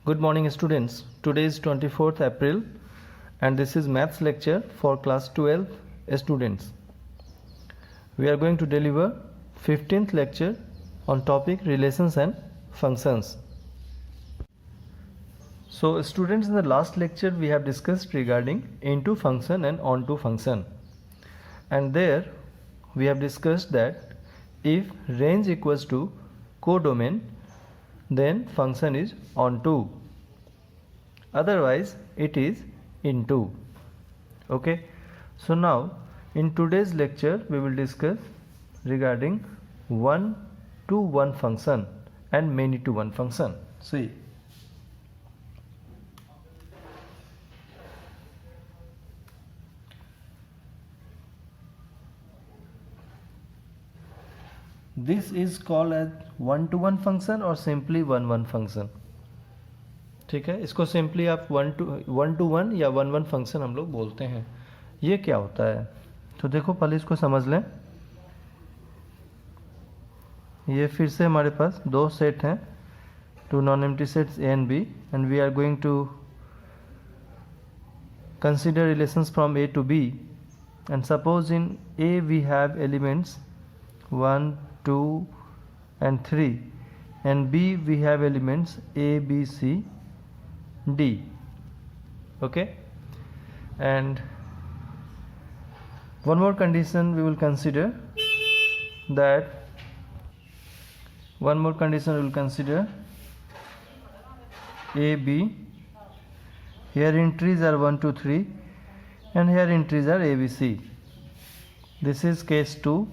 Good morning students. Today is 24th April and this is maths lecture for class 12 students. We are going to deliver 15th lecture on topic relations and functions. So students, in the last lecture we have discussed regarding into function and onto function, and there we have discussed that if range equals to codomain, then function is onto, otherwise it is into. Okay, so now in today's lecture we will discuss regarding one to one function and many to one function. See, this is called as one to one function or simply one one function. ठीक है, इसको simply आप one two one या one one function हम लोग बोलते हैं. ये क्या होता है, तो देखो पहले इसको समझ लें. ये फिर से हमारे पास दो सेट हैं, two non empty sets A and B, and we are going to consider relations from A to B, and suppose in A we have elements 1, 2 and 3, and B we have elements A, B, C, D. Okay, and one more condition we will consider, that one more condition we will consider A, B. Here entries are 1, 2, 3 and here entries are A, B, C. This is case 2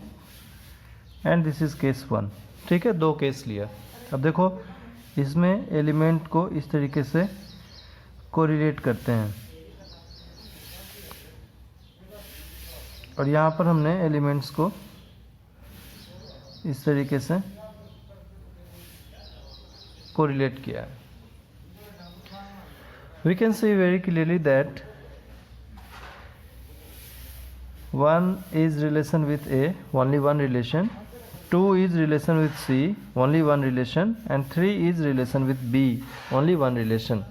and this is case 1. ठीक है, दो case लिया. अब देखो इसमें element को इस तरीके से कोरिलेट करते हैं, और यहाँ पर हमने एलिमेंट्स को इस तरीके से कोरिलेट किया है. We can see very clearly that 1 is relation with A, only one relation, 2 is relation with C, only one relation, and 3 is relation with B, only one relation.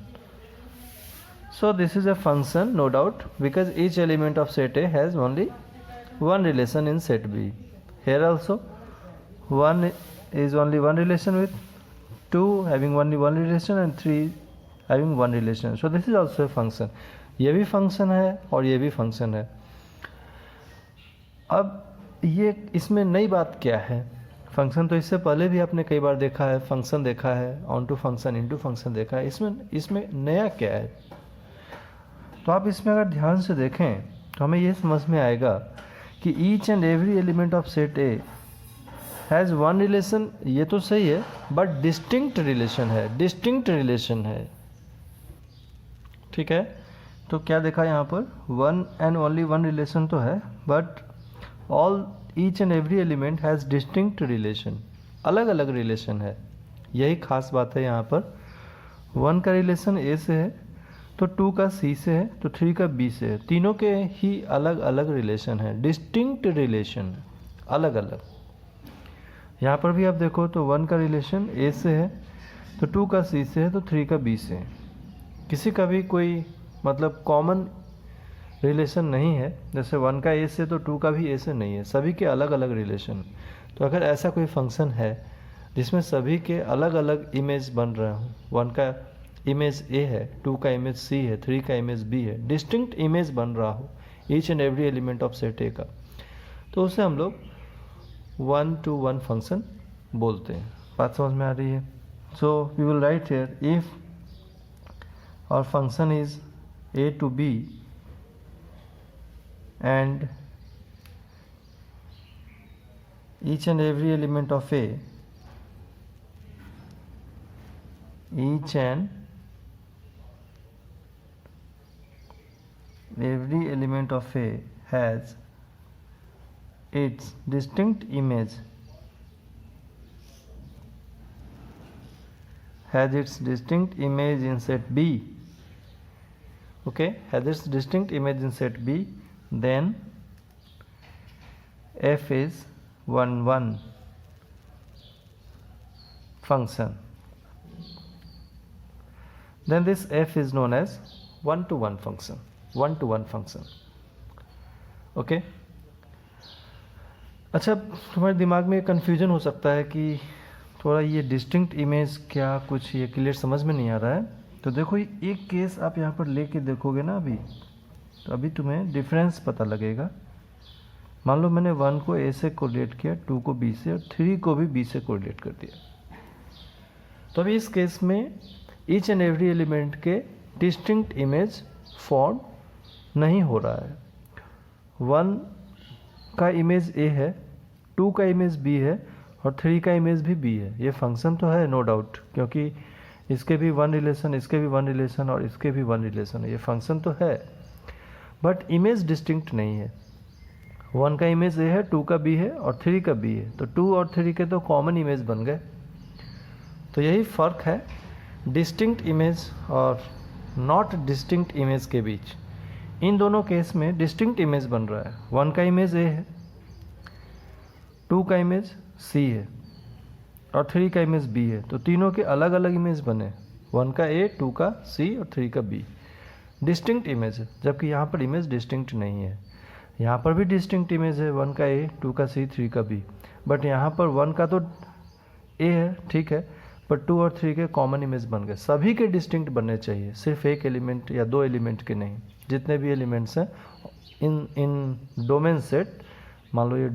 So this is a function, no doubt, because each element of set A has only one relation in set B. Here also 1 is only one relation with 2 having only one relation and 3 having one relation. So this is also a function. ये भी function है और ये भी function है. अब ये इसमें नई बात क्या है, फंक्शन तो इससे पहले भी आपने कई बार देखा है, फंक्शन देखा है, onto function, into function देखा है. इसमें नया क्या है, तो आप इसमें अगर ध्यान से देखें तो हमें ये समझ में आएगा कि each and every element of set A has one relation. ये तो सही है, बट डिस्टिंक्ट रिलेशन है, डिस्टिंक्ट रिलेशन है. ठीक है, तो क्या देखा यहाँ पर, one and only one relation तो है, but all each and every element has distinct relation, अलग अलग रिलेशन है. यही खास बात है यहाँ पर. 1 का रिलेशन ए से है, तो 2 का सी से है, तो 3 का बी से है. तीनों के ही अलग अलग रिलेशन है, डिस्टिंक्ट रिलेशन, अलग अलग. यहाँ पर भी आप देखो तो 1 का रिलेशन ए से है, तो 2 का सी से है, तो 3 का बी से है. किसी का भी कोई मतलब कॉमन रिलेशन नहीं है, जैसे 1 का ए से तो 2 का भी ए से नहीं है, सभी के अलग अलग रिलेशन. तो अगर ऐसा कोई फंक्शन है जिसमें सभी के अलग अलग इमेज बन रहे हो, 1 का इमेज ए है, 2 का इमेज सी है, 3 का इमेज बी है, डिस्टिंक्ट इमेज बन रहा हो each and every element of set ए का, तो उसे हम लोग 1 to 1 फंक्शन बोलते हैं. बात समझ में आ रही है. So we will write here, if our function is A to B and each and every element of A, each and every element of A has its distinct image, in set B. Okay, has its distinct image in set B, then f is 1 1 function. then this f is known as one-to-one function, one-to-one function. Okay अच्छा, तुम्हारे दिमाग में confusion हो सकता है कि थोड़ा ये डिस्टिंक्ट इमेज क्या, कुछ ये क्लियर समझ में नहीं आ रहा है। तो देखो एक केस आप यहाँ पर लेके देखोगे ना अभी, तो अभी तुम्हें डिफरेंस पता लगेगा। मान लो मैंने 1 को ए से कोरिलेट किया, 2 को बी से और 3 को भी बी से कोरिलेट कर दिया। तो अभी इस केस में ईच एंड एवरी एलिमेंट के डिस्टिंक्ट इमेज फॉर्म नहीं हो रहा है। 1 का इमेज ए है, 2 का इमेज बी है और 3 का इमेज भी बी है। ये फंक्शन तो है नो डाउट, क्योंकि इसके भी 1 रिलेशन, इसके भी 1 रिलेशन और इसके भी 1 रिलेशन है। ये फंक्शन तो है बट इमेज डिस्टिंक्ट नहीं है। 1 का इमेज ए है, 2 का बी है और 3 का बी है, तो 2 और 3 के तो कॉमन इमेज बन गए। तो यही फ़र्क है डिस्टिंक्ट इमेज और नॉट डिस्टिंक्ट इमेज के बीच। इन दोनों केस में डिस्टिंक्ट इमेज बन रहा है। 1 का इमेज ए है, 2 का इमेज सी है और 3 का इमेज बी है, तो तीनों के अलग अलग इमेज बने, 1 का ए, 2 का सी और 3 का बी। डिस्टिंक्ट इमेज है, जबकि यहाँ पर इमेज डिस्टिंक्ट नहीं है। यहाँ पर भी डिस्टिंक्ट इमेज है, 1 का ए, 2 का सी, 3 का बी, बट यहाँ पर 1 का तो ए है, ठीक है, पर 2 और 3 के कॉमन इमेज बन गए। सभी के डिस्टिंक्ट बनने चाहिए, सिर्फ एक एलिमेंट या 2 एलिमेंट के नहीं। जितने भी एलिमेंट्स हैं इन डोमेन सेट, मान लो ये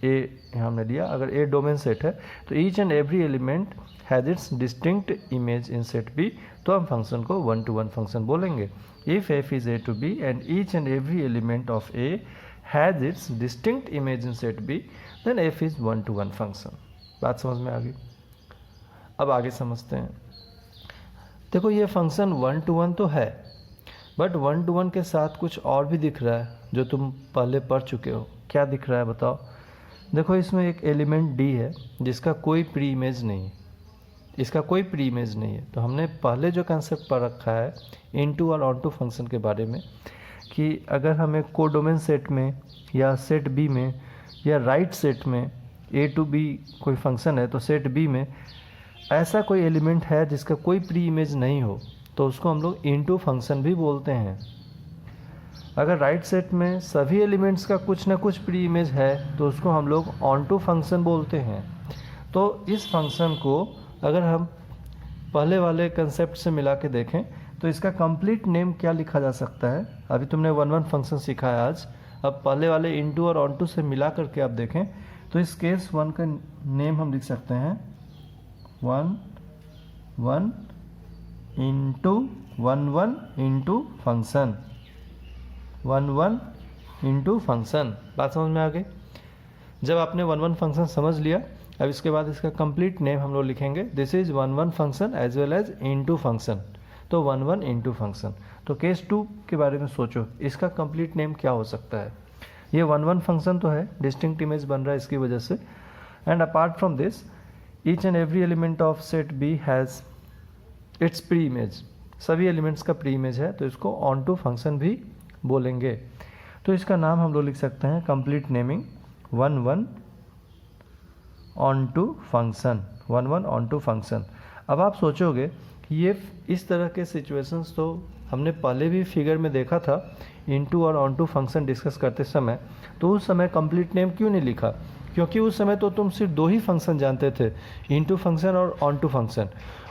ए हमने लिया, अगर ए डोमेन सेट है तो each and every element has its distinct image in set B, तो हम फंक्शन को 1-to-1 फंक्शन बोलेंगे। If F is A to B and each and every element of A has its distinct image in set B, then F is 1-to-1 function. बात समझ में आ गई? अब आगे समझते हैं। देखो ये फंक्शन 1-to-1 तो है, बट 1-to-1 के साथ कुछ और भी दिख रहा है जो तुम पहले पढ़ चुके हो। क्या दिख रहा है बताओ? देखो इसमें एक एलिमेंट डी है जिसका कोई प्री इमेज नहीं है, इसका कोई प्री इमेज नहीं है। तो हमने पहले जो कंसेप्ट पढ़ रखा है इनटू और ऑनटू फंक्शन के बारे में, कि अगर हमें कोडोमेन सेट में या सेट बी में या राइट सेट में ए टू बी कोई फंक्शन है, तो सेट बी में ऐसा कोई एलिमेंट है जिसका कोई प्री इमेज नहीं हो, तो उसको हम लोग इनटू फंक्शन भी बोलते हैं। अगर राइट सेट में सभी एलिमेंट्स का कुछ ना कुछ प्री इमेज है, तो उसको हम लोग ऑनटू फंक्शन बोलते हैं। तो इस फंक्शन को अगर हम पहले वाले कंसेप्ट से मिला के देखें तो इसका कंप्लीट नेम क्या लिखा जा सकता है? अभी तुमने 1-1 फंक्शन सीखा है आज, अब पहले वाले इनटू और ऑनटू से मिला करके आप देखें तो इस केस 1 का नेम हम लिख सकते हैं 1-1 into 1-1 into function, 1-1 into function. बात समझ में आ गई? जब आपने 1-1 फंक्शन समझ लिया, अब इसके बाद इसका कंप्लीट नेम हम लोग लिखेंगे, this is 1-1 function as well as into function, तो 1-1 इंटू फंक्शन। तो केस 2 के बारे में सोचो, इसका कंप्लीट नेम क्या हो सकता है? ये 1-1 फंक्शन तो है, डिस्टिंक्ट इमेज बन रहा है इसकी वजह से, and apart from this each and every element of set B has its pre image, सभी एलिमेंट्स का प्री इमेज है, तो इसको ऑन टू फंक्शन भी बोलेंगे। तो इसका नाम हम लोग लिख सकते हैं complete naming 1-1 onto function, 1-1 onto function. अब आप सोचोगे कि ये इस तरह के सिचुएशंस तो हमने पहले भी फिगर में देखा था इनटू और ऑन टू फंक्शन डिस्कस करते समय, तो उस समय कंप्लीट नेम क्यों नहीं लिखा? क्योंकि उस समय तो तुम सिर्फ 2 ही फंक्शन जानते थे, इनटू फंक्शन और ऑन टू फंक्शन।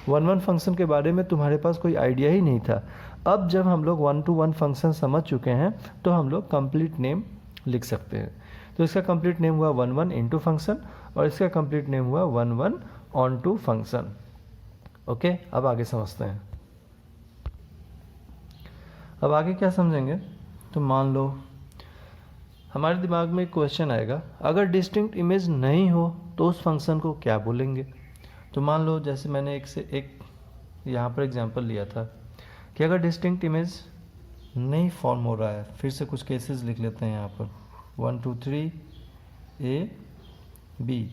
1-1 फंक्शन के बारे में तुम्हारे पास कोई आइडिया ही नहीं था। अब जब हम लोग 1-to-1 फंक्शन समझ चुके हैं तो हम लोग कंप्लीट नेम लिख सकते हैं। तो इसका कंप्लीट नेम हुआ 1-1 इंटू फंक्शन और इसका कंप्लीट नेम हुआ 1-1 ऑन टू फंक्शन। ओके, अब आगे समझते हैं। अब आगे क्या समझेंगे? तो मान लो हमारे दिमाग में एक क्वेश्चन आएगा, अगर डिस्टिंक्ट इमेज नहीं हो तो उस फंक्शन को क्या बोलेंगे? तो मान लो जैसे मैंने एक से एक यहाँ पर एग्जांपल लिया था कि अगर डिस्टिंक्ट इमेज नहीं फॉर्म हो रहा है, फिर से कुछ केसेस लिख लेते हैं यहाँ पर 1 2 3 ए बी,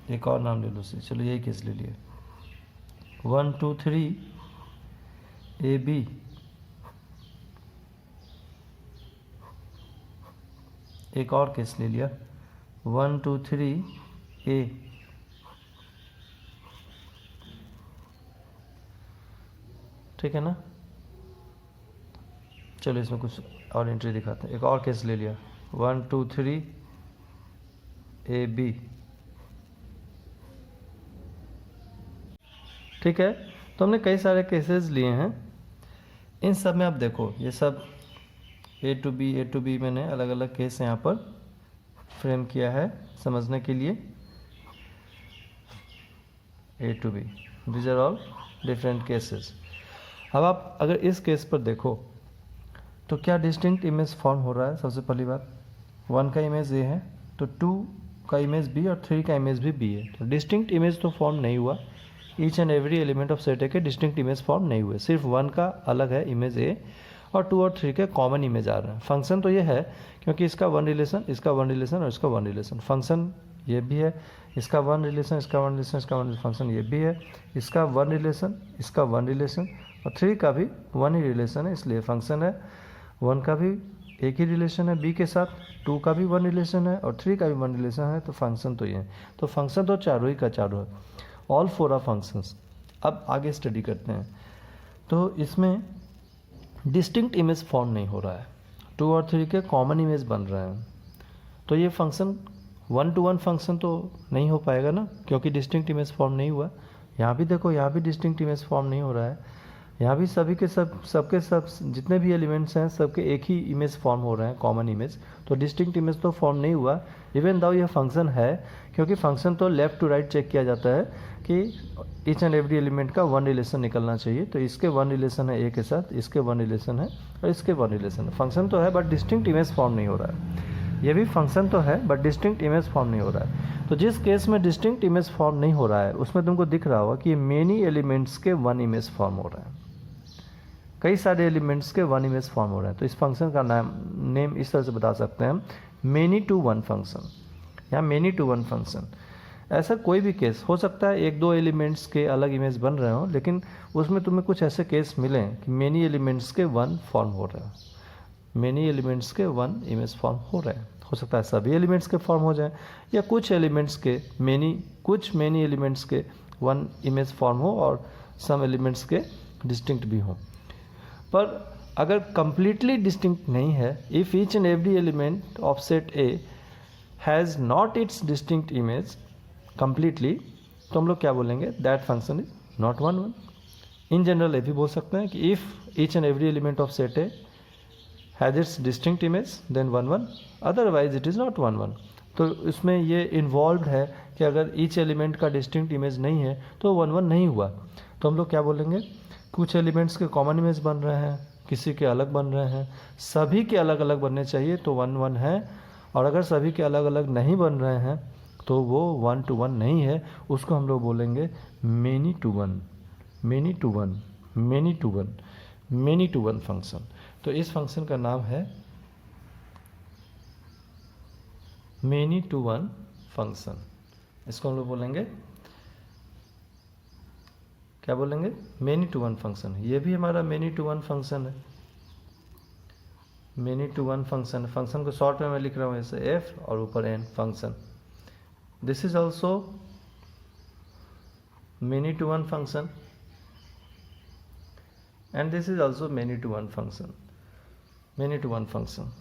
एक और नाम ले लो से, चलो यही केस ले लिए 1 2 3 ए बी, एक और केस ले लिया 1 2 3 ए, ठीक है ना। चलो इसमें कुछ और एंट्री दिखाते हैं। एक और केस ले लिया 1 2 3 AB, ठीक है। तो हमने कई सारे केसेस लिए हैं, इन सब में आप देखो ये सब A to B मैंने अलग अलग केस यहाँ पर फ्रेम किया है समझने के लिए। A to B, these are all different cases। अब आप अगर इस केस पर देखो तो क्या डिस्टिंक्ट इमेज फॉर्म हो रहा है। सबसे पहली बात 1 का इमेज A है तो 2 का इमेज B और 3 का इमेज भी B है, तो डिस्टिंक्ट इमेज तो फॉर्म नहीं हुआ। Each and every element of set ए के डिस्टिंक्ट इमेज फॉर्म नहीं हुए, सिर्फ 1 का अलग है इमेज A और 2 और 3 के कॉमन इमेज आ रहे हैं। फंक्शन तो ये है क्योंकि इसका 1 रिलेशन, इसका 1 रिलेशन और इसका 1 रिलेशन, फंक्शन ये भी है, इसका 1 रिलेशन, इसका 1 रिलेशन, इसका 1 फंक्शन ये भी है, इसका 1 रिलेशन, इसका 1 रिलेशन और 3 का भी 1 ही रिलेशन है, इसलिए फंक्शन है। 1 का भी एक ही रिलेशन है B के साथ, 2 का भी 1 रिलेशन है और 3 का भी 1 रिलेशन है, तो फंक्शन तो ये है। तो फंक्शन तो चारों ही का चारों है, ऑल 4 आर फंक्शंस। अब आगे स्टडी करते हैं। तो इसमें डिस्टिंक्ट इमेज फॉर्म नहीं हो रहा है, 2 और 3 के कॉमन इमेज बन रहे हैं, तो ये फंक्शन 1 to 1 फंक्शन तो नहीं हो पाएगा ना, क्योंकि डिस्टिंक्ट इमेज फॉर्म नहीं हुआ। यहाँ भी देखो, यहाँ भी डिस्टिंक्ट इमेज फॉर्म नहीं हो रहा है, यहाँ भी सभी के सबके सब जितने भी एलिमेंट्स हैं सबके एक ही इमेज फॉर्म हो रहे हैं, कॉमन इमेज, तो डिस्टिंक्ट इमेज तो फॉर्म नहीं हुआ। इवन दाउ यह फंक्शन है, क्योंकि फंक्शन तो लेफ्ट टू राइट चेक किया जाता है कि ईच एंड एवरी एलिमेंट का 1 रिलेशन निकलना चाहिए, तो इसके 1 रिलेशन है A के साथ, इसके 1 रिलेशन है और इसके 1 रिलेशन है। फंक्शन तो है बट डिस्टिंक्ट इमेज फॉर्म नहीं हो रहा है। ये भी फंक्शन तो है बट डिस्टिंक्ट इमेज फॉर्म नहीं हो रहा है। तो जिस केस में डिस्टिंक्ट इमेज फॉर्म नहीं हो रहा है उसमें तुमको दिख रहा होगा कि मेनी एलिमेंट्स के 1 इमेज फॉर्म हो रहा है, कई सारे एलिमेंट्स के 1 इमेज फॉर्म हो रहे हैं। तो इस फंक्शन का नेम इस तरह से बता सकते हैं, मेनी टू 1 फंक्शन या मेनी टू 1 फंक्शन। ऐसा कोई भी केस हो सकता है, 1-2 एलिमेंट्स के अलग इमेज बन रहे हो, लेकिन उसमें तुम्हें कुछ ऐसे केस मिलें कि मेनी एलिमेंट्स के 1 फॉर्म हो रहे हैं, मेनी एलिमेंट्स के 1 इमेज फॉर्म हो रहे हैं। हो सकता है सभी एलिमेंट्स के फॉर्म हो जाए या कुछ एलिमेंट्स के कुछ मेनी एलिमेंट्स के 1 इमेज फॉर्म हो और सम एलिमेंट्स के डिस्टिंक्ट भी हों। पर अगर कंप्लीटली डिस्टिंक्ट नहीं है, if each and every element of set A has not its distinct image completely, तो हम लोग क्या बोलेंगे, that function is not 1 1। In general ये भी बोल सकते हैं कि if each and every element of set A has its distinct image then 1 1, otherwise it is not 1 1। तो इसमें ये इन्वॉल्व है कि अगर ईच एलिमेंट का डिस्टिंक्ट इमेज नहीं है तो 1 1 नहीं हुआ। तो हम लोग क्या बोलेंगे, कुछ एलिमेंट्स के कॉमन इमेज बन रहे हैं, किसी के अलग बन रहे हैं, सभी के अलग अलग बनने चाहिए तो 1 1 है, और अगर सभी के अलग अलग नहीं बन रहे हैं तो वो 1 to 1 नहीं है, उसको हम लोग बोलेंगे many to 1, many to 1, many to 1, many to 1 function. तो इस फंक्शन का नाम है मेनी टू 1 फंक्शन। इसको हम लोग बोलेंगे, क्या बोलेंगे, मेनी टू 1 फंक्शन। ये भी हमारा मेनी टू 1 फंक्शन है, मेनी टू 1 फंक्शन। फंक्शन को शॉर्ट में मैं लिख रहा हूँ ऐसे F और ऊपर N function. This is also many to 1 function and this is also many to 1 function, many to 1 function.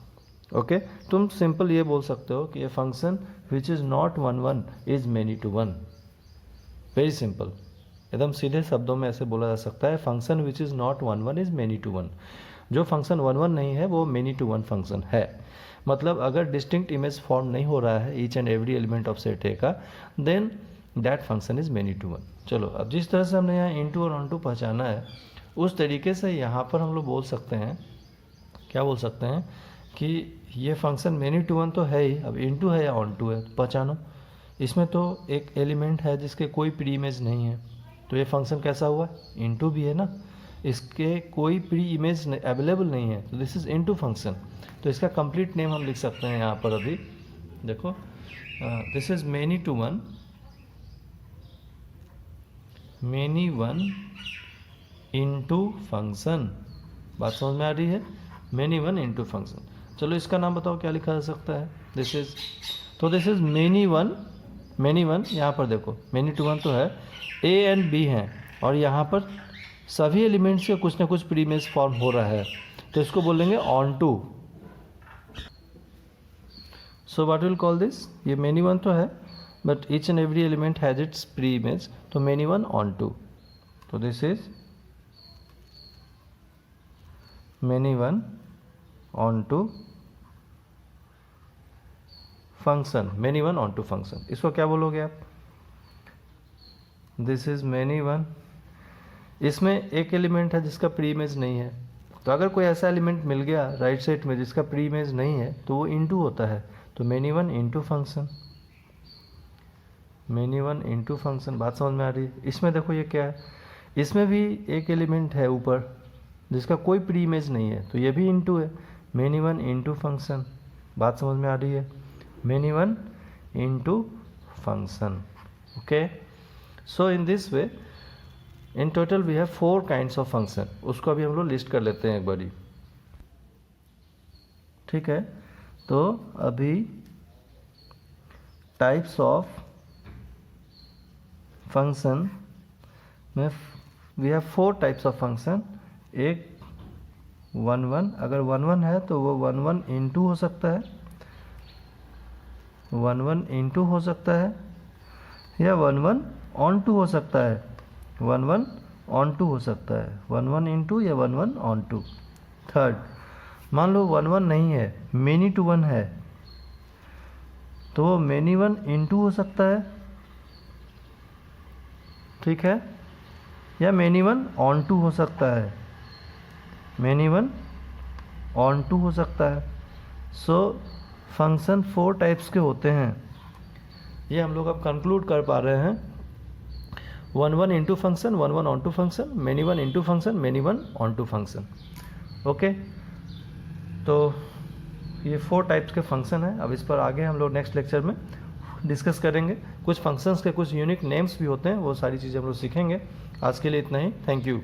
Okay, तुम सिंपल ये बोल सकते हो कि ये function which is not 1 1 is many to 1। Very simple, एकदम सीधे शब्दों में ऐसे बोला जा सकता है, function which is not 1 1 is many to 1। जो फंक्शन 1 1 नहीं है वो मेनी टू 1 फंक्शन है। मतलब अगर डिस्टिंक्ट इमेज फॉर्म नहीं हो रहा है each and every element of set A का, then that function is many to 1। चलो, अब जिस तरह से हमने यहाँ इनटू और ऑनटू पहचाना है उस तरीके से यहाँ पर हम लोग बोल सकते हैं, क्या बोल सकते हैं कि ये फंक्शन मेनी टू 1 तो है ही, अब इनटू है या ऑनटू है पहचानो। इसमें तो एक एलिमेंट है जिसके कोई प्री इमेज नहीं है, तो ये फंक्शन कैसा हुआ, इनटू भी है ना, इसके कोई प्री इमेज अवेलेबल नहीं है, तो दिस इज इनटू फंक्शन। तो इसका कंप्लीट नेम हम लिख सकते हैं यहाँ पर, अभी देखो, this is many to 1, many 1 into function. बात समझ में आ रही है, मेनी 1 इनटू फंक्शन। चलो इसका नाम बताओ क्या लिखा जा सकता है, दिस इज, तो दिस इज मेनी 1 यहाँ पर देखो मेनी टू 1 तो है, A एंड B हैं और यहाँ पर सभी एलिमेंट्स का कुछ ना कुछ प्री इमेज फॉर्म हो रहा है, तो इसको बोलेंगे onto. So what will call this, ये मेनी वन तो है but each and every element has its pre image, तो मेनी वन ऑन टू, तो this is many one onto function, many one onto function. इसको क्या बोलोगे आप, this is many one. इसमें एक एलिमेंट है जिसका प्री इमेज नहीं है, तो अगर कोई ऐसा एलिमेंट मिल गया राइट साइड में जिसका प्री इमेज नहीं है तो वो इनटू होता है, तो many one into function, many one into function. बात समझ में आ रही है। इसमें देखो ये क्या है, इसमें भी एक एलिमेंट है ऊपर जिसका कोई प्री इमेज नहीं है, तो ये भी इनटू है, मेनी वन इनटू फंक्शन। बात समझ में आ रही है, many one into function. Okay, so in this way in total we have 4 kinds of function. उसको अभी हम लोग लिस्ट कर लेते हैं एक बारी, ठीक है। तो अभी टाइप्स ऑफ फंक्शन में we have 4 types of function. एक 1 1, अगर 1 1 है तो वो 1 1 इंटू हो सकता है, 1 1 इंटू हो सकता है, या 1 1 ऑन टू हो सकता है, 1 1 ऑन टू हो सकता है, 1 1 इंटू या 1 1 ऑन टू। थर्ड, मान लो 1 1 नहीं है, मेनी टू 1 है, तो वो मेनी वन इंटू हो सकता है, ठीक है, या मेनी वन ऑन टू हो सकता है, मेनी वन ऑन टू हो सकता है। सो फंक्शन 4 टाइप्स के होते हैं, ये हम लोग अब कंक्लूड कर पा रहे हैं। 1 1 into function, 1 1 onto function, many one into function, many one onto function. Okay, तो ये 4 टाइप्स के फंक्शन हैं। अब इस पर आगे हम लोग नेक्स्ट लेक्चर में डिस्कस करेंगे। कुछ फंक्शंस के कुछ यूनिक नेम्स भी होते हैं, वो सारी चीज़ें हम लोग सीखेंगे। आज के लिए इतना ही, थैंक यू।